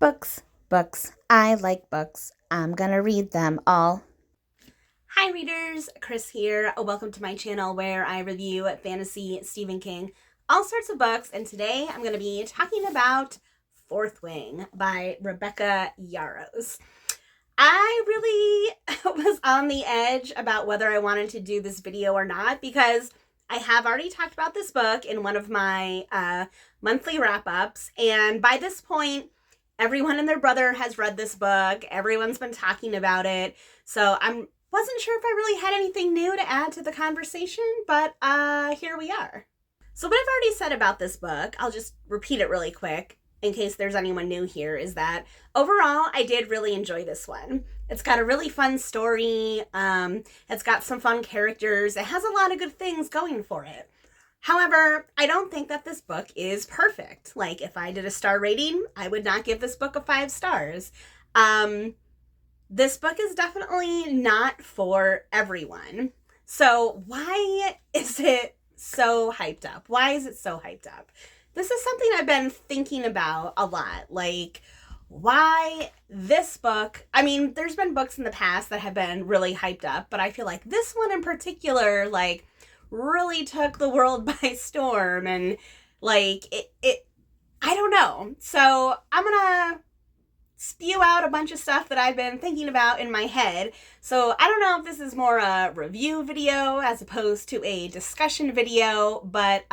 Books, books. I like books. I'm gonna read them all. Hi readers, Chris here. Welcome to my channel where I review fantasy, Stephen King, all sorts of books, and today I'm going to be talking about Fourth Wing by Rebecca Yarros. I really was on the edge about whether I wanted to do this video or not because I have already talked about this book in one of my monthly wrap-ups, and by this point, everyone and their brother has read this book. Everyone's been talking about it, so I wasn't sure if I really had anything new to add to the conversation, but here we are. So what I've already said about this book, I'll just repeat it really quick in case there's anyone new here, is that overall I did really enjoy this one. It's got a really fun story. It's got some fun characters. It has a lot of good things going for it. However, I don't think that this book is perfect. Like, if I did a star rating, I would not give this book a 5 stars. This book is definitely not for everyone. So why is it so hyped up? Why is it so hyped up? This is something I've been thinking about a lot. Like, why this book? I mean, there's been books in the past that have been really hyped up, but I feel like this one in particular, like, really took the world by storm, and like it I don't know. So I'm gonna spew out a bunch of stuff that I've been thinking about in my head. So I don't know if this is more a review video as opposed to a discussion video, but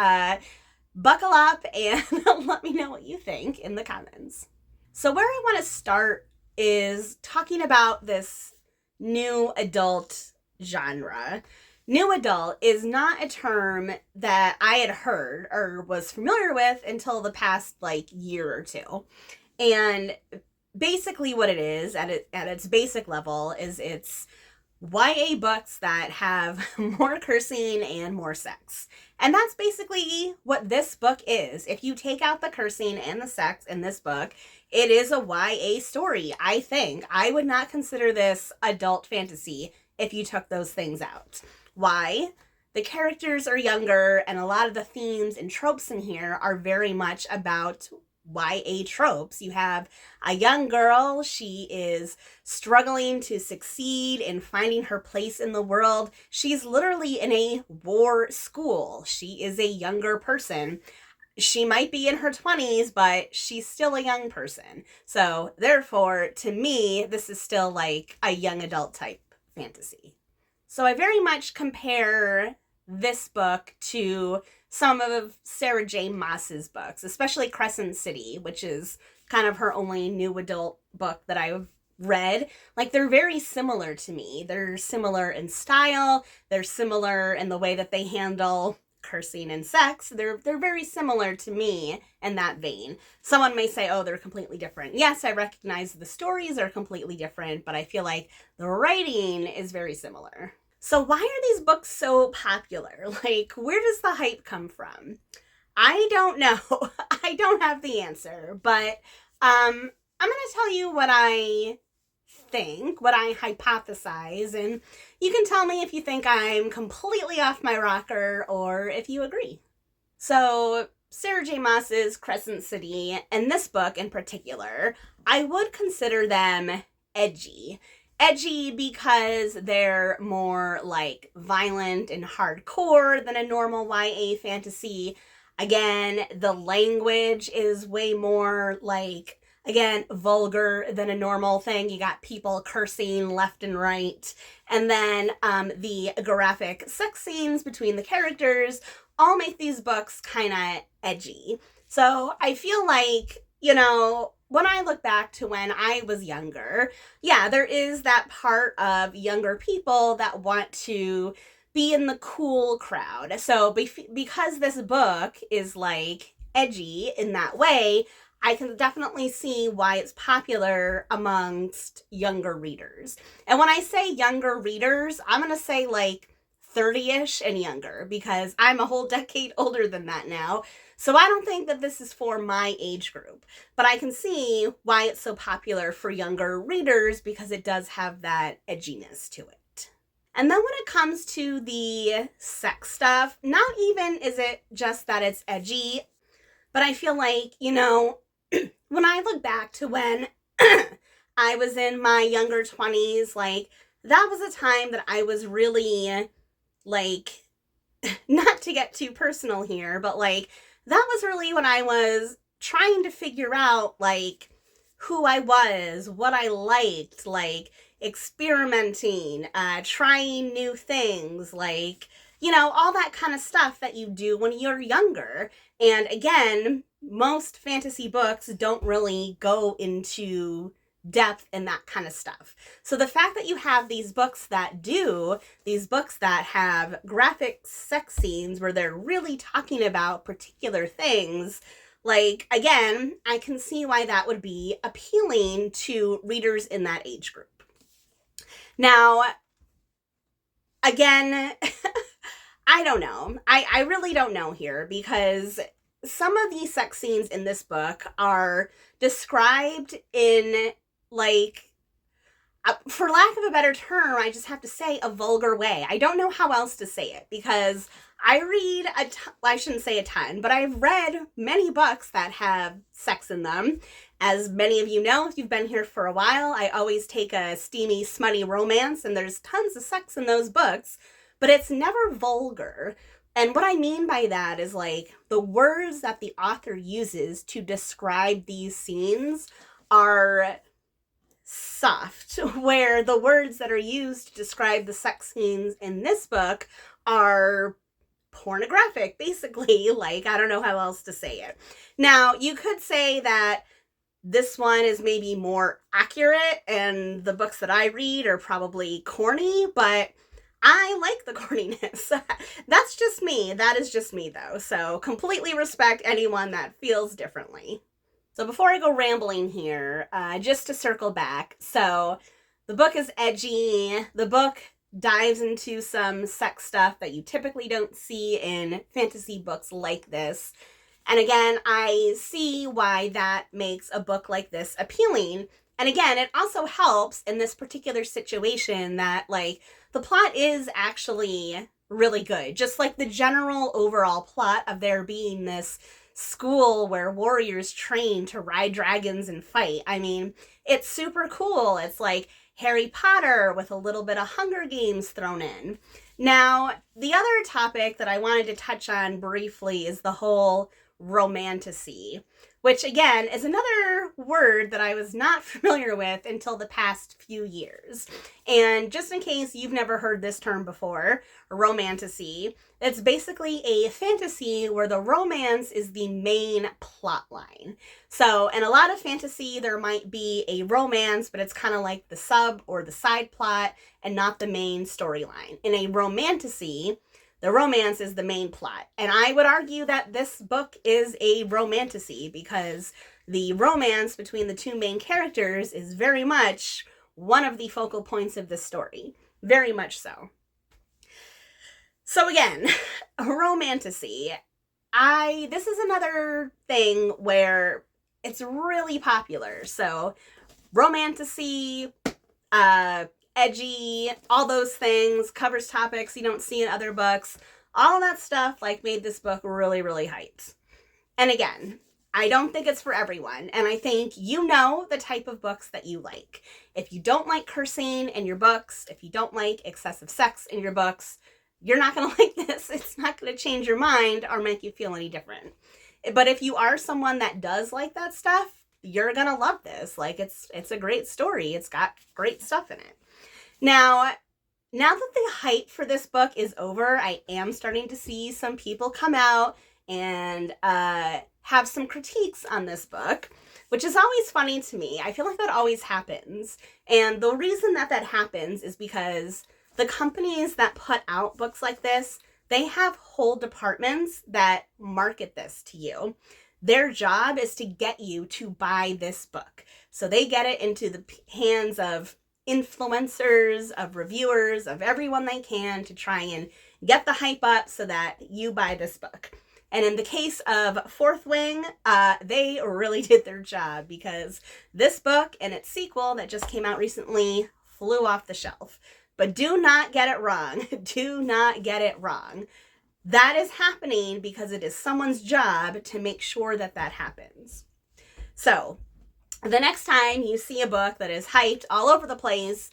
buckle up and let me know what you think in the comments. So where I want to start is talking about this new adult genre. New adult is not a term that I had heard or was familiar with until the past year or two. And basically what it is at its basic level is it's YA books that have more cursing and more sex. And that's basically what this book is. If you take out the cursing and the sex in this book, it is a YA story, I think. I would not consider this adult fantasy if you took those things out. Why? The characters are younger, and a lot of the themes and tropes in here are very much about YA tropes. You have a young girl. She is struggling to succeed in finding her place in the world. She's literally in a war school. She is a younger person. She might be in her 20s, but she's still a young person. So therefore, to me, this is still like a young adult type fantasy. So I very much compare this book to some of Sarah J. Maas's books, especially Crescent City, which is kind of her only new adult book that I've read. Like, they're very similar to me. They're similar in style. They're similar in the way that they handle cursing and sex. They're very similar to me in that vein. Someone may say, oh, they're completely different. Yes, I recognize the stories are completely different, but I feel like the writing is very similar. So why are these books so popular? Like, where does the hype come from? I don't know. I don't have the answer, but I'm going to tell you what I think, what I hypothesize, and you can tell me if you think I'm completely off my rocker or if you agree. So Sarah J. Maas's Crescent City, and this book in particular, I would consider them edgy. Edgy because they're more like violent and hardcore than a normal YA fantasy. Again, the language is way more like, again, vulgar than a normal thing. You got people cursing left and right. And then the graphic sex scenes between the characters all make these books kind of edgy. So I feel like, when I look back to when I was younger, yeah, there is that part of younger people that want to be in the cool crowd. So because this book is like edgy in that way, I can definitely see why it's popular amongst younger readers. And when I say younger readers, I'm going to say like 30-ish and younger, because I'm a whole decade older than that now. So I don't think that this is for my age group, but I can see why it's so popular for younger readers because it does have that edginess to it. And then when it comes to the sex stuff, not even is it just that it's edgy, but I feel like, when I look back to when I was in my younger 20s, like, that was a time that I was really, like, not to get too personal here, but, like, that was really when I was trying to figure out, like, who I was, what I liked, like, experimenting, trying new things, like, all that kind of stuff that you do when you're younger. And again, most fantasy books don't really go into depth in that kind of stuff. So the fact that you have these books that do, these books that have graphic sex scenes where they're really talking about particular things, like, again, I can see why that would be appealing to readers in that age group. Now, again, I don't know. I really don't know here, because some of these sex scenes in this book are described in, like, for lack of a better term, I just have to say a vulgar way. I don't know how else to say it, because I read I shouldn't say a ton, but I've read many books that have sex in them. As many of you know, if you've been here for a while, I always take a steamy, smutty romance, and there's tons of sex in those books, but it's never vulgar. And what I mean by that is, like, the words that the author uses to describe these scenes are soft, where the words that are used to describe the sex scenes in this book are pornographic, basically. Like, I don't know how else to say it. Now, you could say that this one is maybe more accurate, and the books that I read are probably corny, but I like the corniness. That's just me. That is just me, though. So completely respect anyone that feels differently. So before I go rambling here, just to circle back, so the book is edgy. The book dives into some sex stuff that you typically don't see in fantasy books like this. And again, I see why that makes a book like this appealing. And again, it also helps in this particular situation that, like, the plot is actually really good. Just like the general overall plot of there being this school where warriors train to ride dragons and fight. I mean, it's super cool. It's like Harry Potter with a little bit of Hunger Games thrown in. Now, the other topic that I wanted to touch on briefly is the whole romantacy, which again is another word that I was not familiar with until the past few years. And just in case you've never heard this term before, romantacy, it's basically a fantasy where the romance is the main plot line. So in a lot of fantasy, there might be a romance, but it's kind of like the sub or the side plot and not the main storyline. In a romantacy, the romance is the main plot. And I would argue that this book is a romantacy, because the romance between the two main characters is very much one of the focal points of this story. Very much so. So again, romantacy. This is another thing where it's really popular. So romantacy, edgy, all those things, covers topics you don't see in other books, all of that stuff, like, made this book really, really hyped. And again, I don't think it's for everyone, and I think you know the type of books that you like. If you don't like cursing in your books, if you don't like excessive sex in your books, you're not going to like this. It's not going to change your mind or make you feel any different. But if you are someone that does like that stuff, you're going to love this. Like, it's a great story. It's got great stuff in it. Now that the hype for this book is over, I am starting to see some people come out and have some critiques on this book, which is always funny to me. I feel like that always happens. And the reason that happens is because the companies that put out books like this, they have whole departments that market this to you. Their job is to get you to buy this book. So they get it into the hands of influencers, of reviewers, of everyone they can to try and get the hype up so that you buy this book. And in the case of Fourth Wing, they really did their job, because this book and its sequel that just came out recently flew off the shelf. But do not get it wrong. Do not get it wrong. That is happening because it is someone's job to make sure that happens. So the next time you see a book that is hyped all over the place,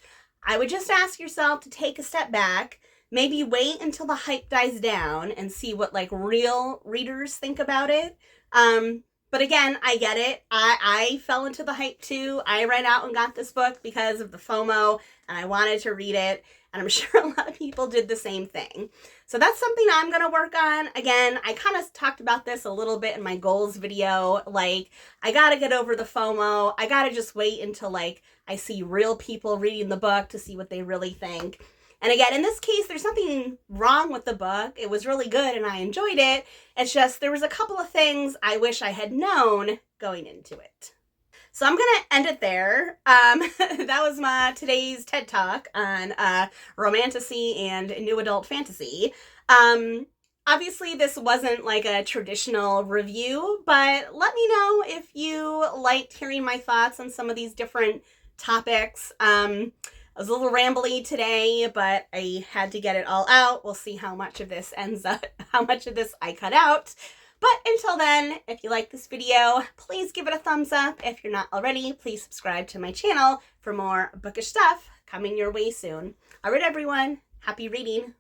I would just ask yourself to take a step back, maybe wait until the hype dies down and see what like real readers think about it. But again, I get it. I fell into the hype too. I ran out and got this book because of the FOMO and I wanted to read it. And I'm sure a lot of people did the same thing. So that's something I'm going to work on. Again, I kind of talked about this a little bit in my goals video. Like, I got to get over the FOMO. I got to just wait until like I see real people reading the book to see what they really think. And again, in this case, there's nothing wrong with the book. It was really good and I enjoyed it. It's just there was a couple of things I wish I had known going into it. So I'm going to end it there. That was my today's TED Talk on Romantacy and new adult fantasy. Obviously, this wasn't like a traditional review, but let me know if you liked hearing my thoughts on some of these different topics. I was a little rambly today, but I had to get it all out. We'll see how much of this how much of this I cut out. But until then, if you like this video, please give it a thumbs up. If you're not already, please subscribe to my channel for more bookish stuff coming your way soon. All right, everyone. Happy reading.